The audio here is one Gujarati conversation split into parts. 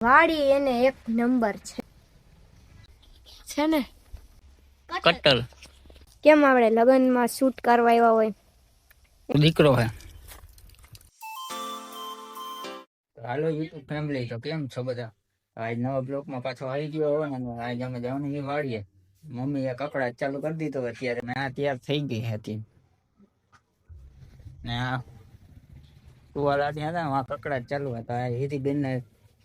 વાડી એને એક નંબર છે ને કટલ કેમ આપણે લગનમાં શૂટ કરવા આવ્યા હોય દીકરો હે. હાલો યુટ્યુબ ફેમિલી, તો કેમ છો બધા? આજ નવા બ્લોગમાં પાછો આવી ગયો હોય ને આજ અમે જવાનું એ વાડીએ. મમ્મીએ કકડા ચાલુ કરી દીધો અત્યારે ને આ તૈયાર થઈ ગઈ હતી ને આ કુવાલા ત્યાં હતા આ કકડા ચાલુ હતા. હીરી બેન ને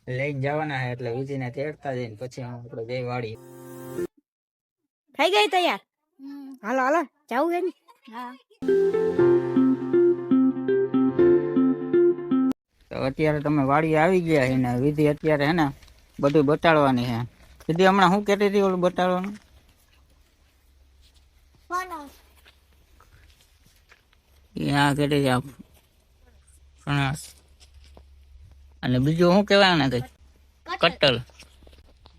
લઈને જવાના છે એટલે વિધિને તેડતા જઈને પછી આપણે જઈ વાડીએ. થઈ ગઈ તૈયાર? હાલો હાલો જાવું છે ને? હા. તો અત્યારે તમે વાડીએ આવી ગયા છે ને વિધિ અત્યારે હે ને બધું બતાડવાની છે. વિધિ હમણાં શું કહેતી હતી ઓલું બતાડવાનું? ત્યાં કહેતી હતી ફણસ અને બીજું શું કહેવાય ને કઈ કટલ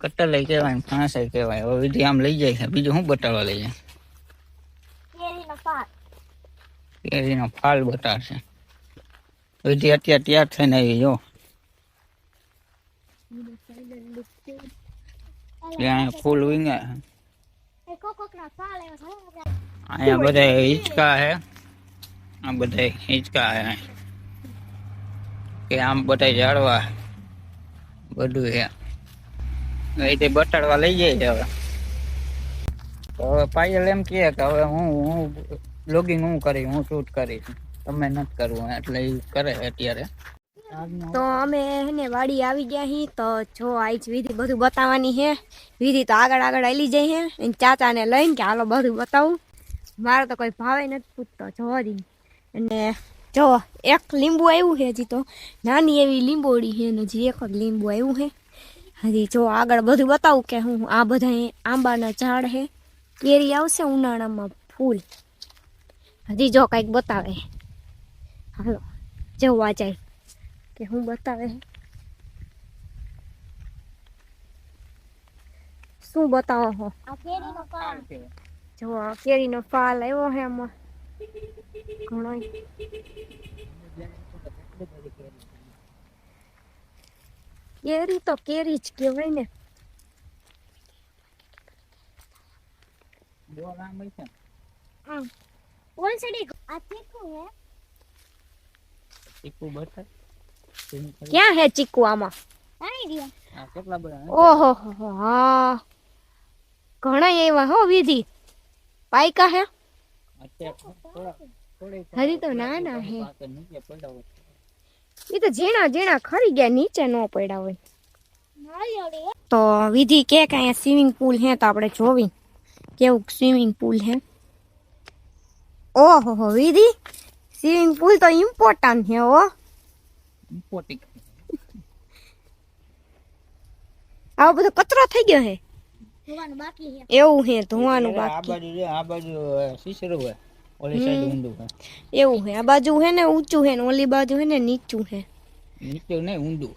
કટલ કહેવાય ફણસ કહેવાય. હવે વિધિ આમ લઈ જાય છે. બીજું શું બતાડવા લઈ જાય? કેરીનો ફાલ બતાડશે. વિધિ અત્યારે તૈયાર થઈને આવી જો. ત્યાં ફૂલ વીંગે. અહીંયા બધા હિંચકા હે. આ બધા હિંચકા હે કે આમ બધા ઝાડવા બધું હે. એ બટાડવા લઈ જાય છે. હવે પાયલ એમ કહે કે હવે હું બ્લોગિંગ હું કરીશ, હું શૂટ કરીશ, તમે નથી કરવું એટલે એ કરે અત્યારે. તો અમે હેને વાડી આવી ગયા હી. તો જો આજ વિધિ બધું બતાવવાની છે. વિધિ તો આગળ આગળ આલી જાય છે એને ચાચાને લઈને કે હાલો બધું બતાવું. મારે તો કોઈ ભાવે નથી પૂછતો જોવા દી. અને જો એક લીંબુ આવ્યું છે હજી તો નાની એવી લીંબોડી છે ને હજી એક જ લીંબુ આવ્યું છે. હજી જો આગળ બધું બતાવું કે હું આ બધા આંબાના ઝાડ છે. કેરી આવશે ઉનાળામાં ફૂલ. હજી જો કંઈક બતાવે. હાલો જવા જાય કે હું બતાવે શું બતાવો હો? જો કેરીનો ફાલ આવ્યો છે આમાં ઘણો. કેરી તો કેરી જ કહેવાય ને. ક્યાં હે ચીકુ આમાં? ઓહો હા ઘણા એવા હો વિધિ પાયકા હે. હજી તો નાના હે. એ તો ઝીણા ઝીણા ખરી ગયા, નીચે ન પડ્યા હોય. તો વિધિ કે અહીંયા સ્વિમિંગ પુલ હે તો આપણે જોવી કેવું સ્વિમિંગ પુલ હે. ઓહો હો વિધિ સ્વિમિંગ પુલ તો ઇમ્પોર્ટન્ટ હે હો. આવો બધો કચરો થઈ ગયો હે. એવું હે ધોવાનું બાકી. આ બાજુ સીસરું હે, ઓલી સાઈડ ઊંડું હે. એવું હે આ બાજુ હે ને ઊંચું હે ને ઓલી બાજુ હે ને નીચું હે. નીચું નહીં ઊંડું.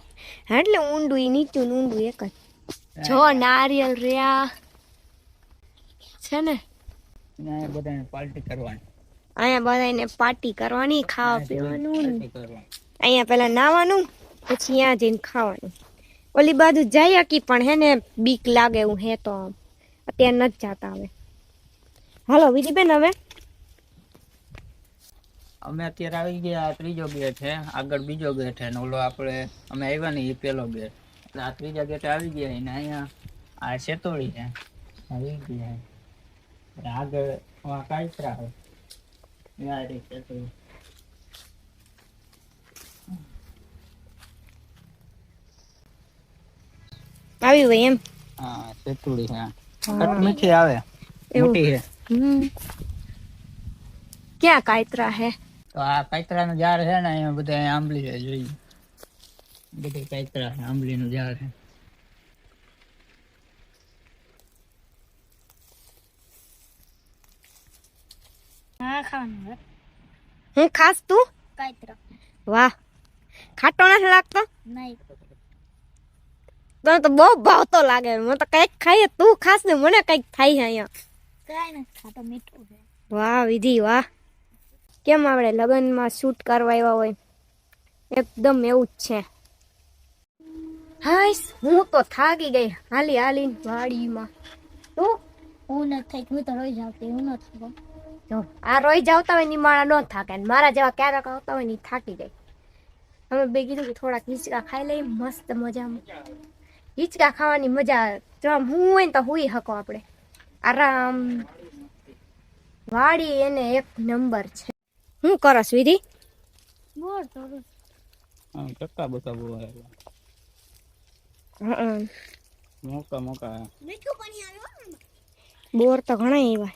હા એટલે ઊંડું ઈ નીચું ને ઊંડું એક જ. જો નારિયેલ રહ્યા છે ને. અહીંયા બધાને પાર્ટી કરવાની. અહીંયા બધાને પાર્ટી કરવાની, ખાવા પીવાનું. અહીંયા પેલા નાવાનું પછી ત્યાં જઈને ખાવાનું. ઓલી બાજુ જઈ હકી પણ હે ને બીક લાગે એવું હે તો અત્યારે નથી જતા. હવે હાલો વિધિબેન હવે અમે અત્યારે આવી ગયા. ત્રીજો ગેટ છે, આગળ બીજો ગેટ છે ને ઓલો આપણે અમે આવ્યા ને એ પેલો ગેટ. એટલે આ ત્રીજા ગેટ આવી ગયા ને અહીંયા આ સેતોડી છે આવી ગયા. આગળ કાયત્રા હોય સેતોડી. આવી હોય એમ. હા સેતુડી છે. મીઠી આવે મોટી છે. ક્યાં કાયત્રા હે? તો આ કાયત્રાનું ઝાડ છે ને અહીંયા બધા આંબલી છે જોઈએ. બધું કાયત્રા છે, આંબલીનું ઝાડ છે. હા ખાવાનું. હું ખાસ તું? કાયત્રા. વાહ ખાટો નથી લાગતો? નહીં. તને તો બહુ ભાવતો લાગે. મને તો કઈક ખાઈએ તું ખાસ ને મને કઈક થાય છે અહીંયા. કઈ નથી ખાતો, મીઠું છે. વાહ વિધિ વાહ. કેમ આપણે લગનમાં શૂટ કરવા આવ્યા હોય એકદમ એવું જ છે. હાઈસ હું તો થાકી ગઈ હાલી હાલીને વાડીમાં. તું હું નથી થઈ હું તો રોઈ જાવતી હું નથી થઈ. જો આ રોઈ જાવતા હોય નિમાળા ન થાકે અને મારા જેવા ક્યારેક આવતા હોય ને ઈ થાકી ગઈ. અમે બે કીધું કે થોડાક હિંચકા ખાઈ લઈ મસ્ત મજામાં. હિંચકા ખાવાની મજા જો આમ હું હોય ને તો હુઈ હકો આપણે આરામ. વાડી એને એક નંબર છે. હું કરસ વિધિ? બોર તો ચક્કા બકા બહુ આવ્યા. હં મોકા મોકા મીઠું પાણી આવ્યો. બોર તો ઘણા એવા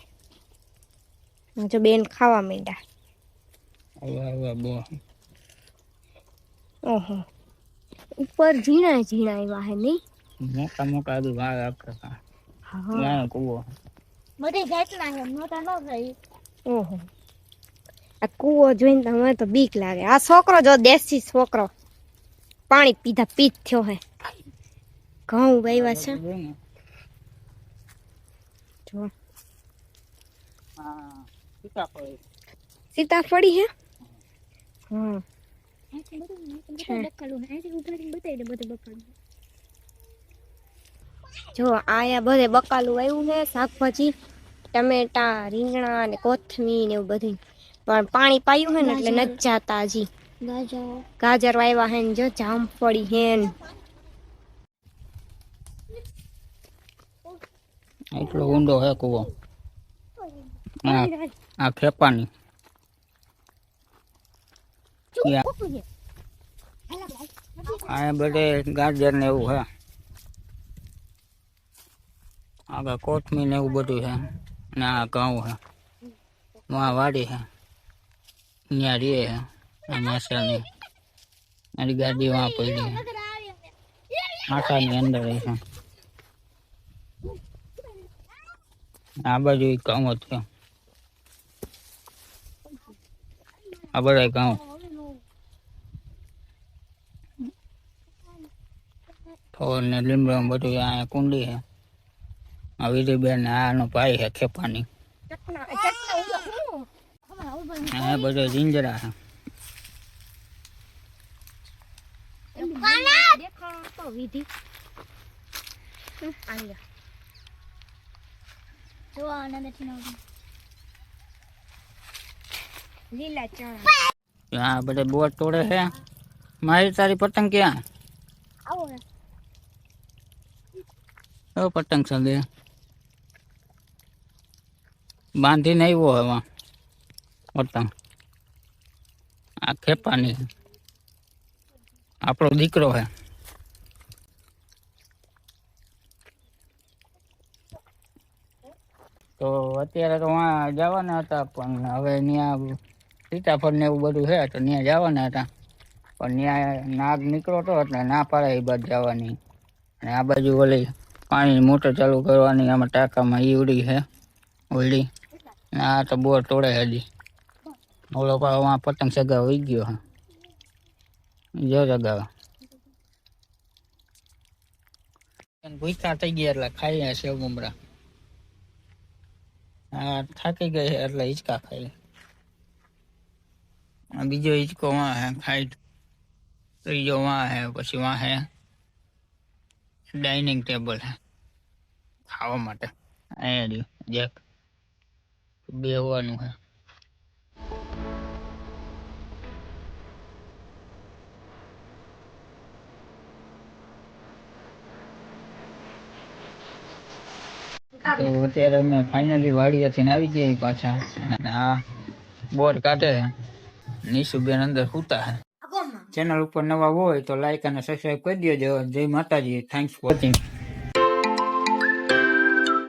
જો બેન ખાવા માંડ્યા. આવ્યા આવ્યા બહુ. ઓહો ઉપર ઝીણા ઝીણા એવા હે નહીં? મોકા મોકા બી વાર આપતા હતા. હા ત્યાં કૂવો. બધે ઘેટલા છે મોટા ન થઈ. ઓહો આ કૂવો જોઈને તો મને તો બીક લાગે. આ છોકરો જો દેશી છોકરો પાણી પીધા પીત થયો હે. ઘઉં વાવ્યા છે જો. હા સીતાફળ. સીતાફળી હે? હા બકાલું અહીંથી ઉઘાડીને બતાવી દે બધું બકાલું. જો આયા બધે બકાલું આવ્યું છે. શાકભાજી ટમેટા રીંગણા અને કોથમીર ને એવું બધું પણ પાણી પાયું હે ને એટલે નથી જાતા હજી. ગાજર ગાજર વાવ્યા હે ને જો જામફળી હે ને. એટલો ઊંડો હે કૂવો. આ ખેપાની આ બધે ગાજર ને એવું હે. આગળ કોથમીર ને એવું બધું છે ને આ ઘઉં હે. આ વાડી હે ત્યાં રે હે મસાની મારી ગાડી વાં પડી હે. આટાની અંદર છે. આ બાજુ ઘઉં જ છે. આ બધા ઘઉં ફોન ને લીમડો બધું આ કુંડી હે. આ વિધિબેન આનો ભાઈ હે ખેપાની. આ બધો જીંજરા હે. દેખાતો વિધિ આયા જો આનંદથી નો લીલા ચણા. આ બધે બોટ તોડે છે. મારી તારી પતંગ ક્યાં? આવો પતંગ સંગે બાંધીને આવ્યો હવે પતંગ. આ ખેપાની આપણો દીકરો હે. તો અત્યારે તો વાં જવાના હતા પણ હવે ત્યાં સીતાફળ ને એવું બધું છે તો ત્યાં જવાના હતા પણ ત્યાં નાગ નીકળો તો એટલે ના પાડે એ બાજુ જવાની. અને આ બાજુ ઓલી પાણીની મોટર ચાલુ કરવાની આમાં ટાંકામાં ઈવડી છે ઓલી. આ તો બોર તોડે હજી. ઓલો વાં પતંગ સગાવ વહી ગયો હે. જો સગાવ ભૂખ્યા થઈ ગયા એટલે ખાઈ સેવ મમરા. હા થાકી ગઈ એટલે હિંચકા ખાઈ. બીજો હિંચકો વાં હે ખાઈ. ત્રીજો વાં હે પછી વાં હે ડાઇનિંગ ટેબલ હે ખાવા માટે. અહીંયા જેક બેહવાનું હે. તો અત્યારે અમે ફાઇનલી વાડીએથી આવી ગયા પાછા. અને આ બોર કાઢે છે. નીશુબેન અંદર સૂતા હે. ચેનલ ઉપર નવા હોય તો લાઈક અને સબસ્ક્રાઈબ કરી દેજો. જય માતાજી. Thanks for watching.